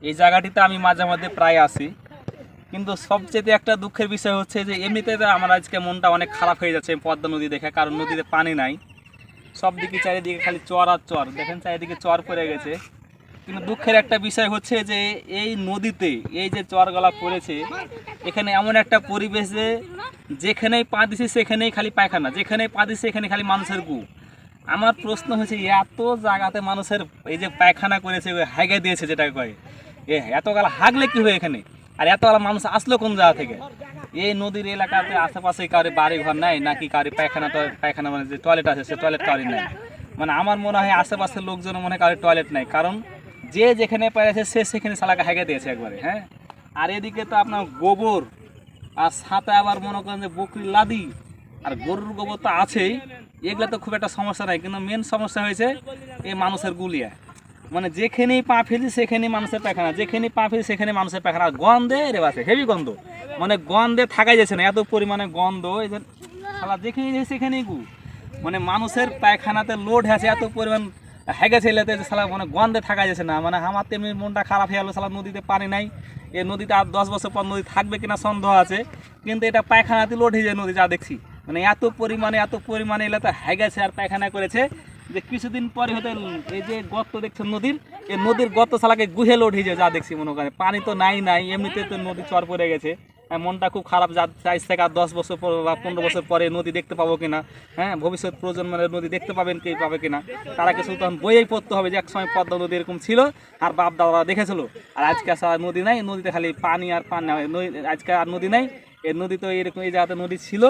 এই জায়গাটিতে আমি মাঝে মধ্যে প্রায় আসি, কিন্তু সবচেয়ে একটা দুঃখের বিষয় হচ্ছে যে এমনিতে আমার আজকে মনটা অনেক খারাপ হয়ে যাচ্ছে পদ্মা নদী দেখে, কারণ নদীতে পানি নাই, সব দিকে চারিদিকে খালি চর আর চর, দেখেন চারিদিকে চর পড়ে গেছে। কিন্তু দুঃখের একটা বিষয় হচ্ছে যে এই নদীতে এই যে চরগলা পড়েছে, এখানে এমন একটা পরিবেশ যে যেখানেই পা দিছে সেখানেই খালি পায়খানা, যেখানেই পা দিছে সেখানে খালি মানুষের গু। আমার প্রশ্ন হচ্ছে এত জায়গাতে মানুষের এই যে পায়খানা করেছে, হাইগা দিয়েছে যেটা কয়, এতগালা হাগলে কি হয় এখানে, আর এতগালা মানুষ আসলো কোন জায়গা থেকে? এই নদীর এলাকাতে আশেপাশে কারো বাড়ি ঘর নাই নাকি কারো পায়খানা মানে যে টয়লেট আছে সে টয়লেট কারো নাই? মানে আমার মনে হয় আশেপাশের লোকজন মনে কারো টয়লেট নাই, কারণ যে যেখানে পেরেছে সে সেখানে শালাকে হেগে দিয়েছে একবারে। হ্যাঁ, আর এদিকে তো আপনার গোবর, আর সাথে আবার মনে করেন যে বকরির লাদি আর গরুর গোবর তো আছেই, এগুলো তো খুব একটা সমস্যা নাই, কিন্তু মেন সমস্যা হয়েছে এই মানুষের গুলিয়া। মানে যেখানেই পা ফেলি সেখানেই মানুষের পায়খানা, যেখানেই পা ফেলি সেখানে মানুষের পায়খানা, আর গন্ধে রে বাসে হেভি গন্ধ, মানে গন্ধে থাকাই যাচ্ছে না, এত পরিমাণে গন্ধ। এই যে শালা যেখানেই যাই সেখানেই গু, মানে মানুষের পায়খানাতে লোড আছে এত পরিমাণ হেগে ছেলেতে যে শালা মানে গন্ধে থাকা যাচ্ছে না। মানে আমার তেমনি মনটা খারাপ হয়ে গেলো, শালা নদীতে পানি নাই, এই নদীতে আর 10 বছর পর নদী থাকবে কিনা সন্দেহ আছে, কিন্তু এটা পায়খানাতে লোড হয়ে যায় নদী, যা দেখছি মানে এত পরিমাণে এলাকা হেগেছে আর পায়খানা করেছে যে কিছুদিন পরে হয়তো এই যে গর্ত দেখছেন নদীর, এই নদীর গর্ত শালাকে গুহে লোড হয়ে যায়, যা দেখছি মনে করেন। পানি তো নাই এমনিতে তো নদী চর পড়ে গেছে। মনটা খুব খারাপ, যা চাইছ থেকে আর 10 বছর পর বা 15 বছর পরে নদী দেখতে পাবো কিনা, হ্যাঁ ভবিষ্যৎ প্রজন্মের নদী দেখতে পাবেন কে পাবে কিনা, তারা কিছু তখন বইয়েই পড়তে হবে যে একসময় পদ্মা নদী এরকম ছিল আর বাপ দাদারা দেখেছিল, আর আজকে আর নদী নাই, নদীতে খালি পানি আর পানি, আজকে আর নদী নাই। এই নদী তো এরকম এই জায়গাতে নদী ছিল,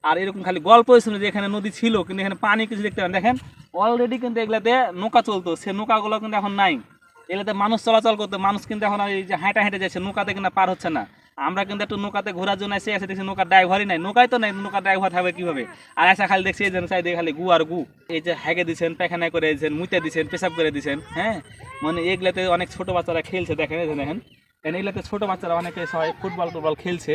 আর এরকম খালি গল্প ছিল যে এখানে নদী ছিল কিন্তু এখানে পানি কিছু দেখতে পারেন। দেখেন অলরেডি কিন্তু এগুলাতে নৌকা চলতো, সে নৌকাগুলো কিন্তু এখন নাই, এগুলোতে মানুষ চলাচল করতো, মানুষ কিন্তু এখন এই যে হেঁটে যাচ্ছে, নৌকাতে কিন্তু পার হচ্ছে না। আমরা কিন্তু একটু নৌকাতে ঘোরার জন্য এসে দেখছি নৌকার ড্রাইভারই নাই, নৌকায় তো নাই, নৌকার ড্রাইভার থাকবে কীভাবে? আর এসে খালি দেখছি এই যে চাইদিকে খালি গু আর গু, এই যে হেগে দিচ্ছেন, পায়খানা করে দিয়েছেন, মুতে দিচ্ছেন, পেশাব করে দিচ্ছেন। হ্যাঁ, মানে এগুলাতে অনেক ছোটো বাচ্চারা খেলছে, দেখেন দেখেন এগুলাতে ছোটো বাচ্চারা অনেকে সবাই ফুটবল খেলছে।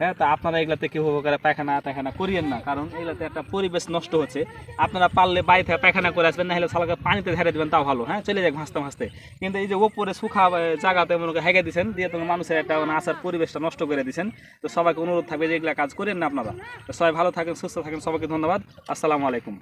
হ্যাঁ, তা আপনারা এগুলাতে কেউ করে পায়খানা করিয়েন না, কারণ এগুলাতে একটা পরিবেশ নষ্ট হচ্ছে। আপনারা পারলে বাড়ি থেকে পায়খানা করে আসবেন, না হলে শালাকে পানিতে ঝেড়ে দেবেন, তাও ভালো। হ্যাঁ, চলে যাক ভাসতে। কিন্তু এই যে ওপরে সুখা জায়গাতে মনে করে হেগে দিচ্ছেন, দিয়ে তোমার মানুষের একটা আসার পরিবেশটা নষ্ট করে দিচ্ছেন। তো সবাইকে অনুরোধ থাকবে যে এগুলা কাজ করেন না আপনারা। তো সবাই ভালো থাকেন, সুস্থ থাকেন, সবাইকে ধন্যবাদ। আসসালামু আলাইকুম।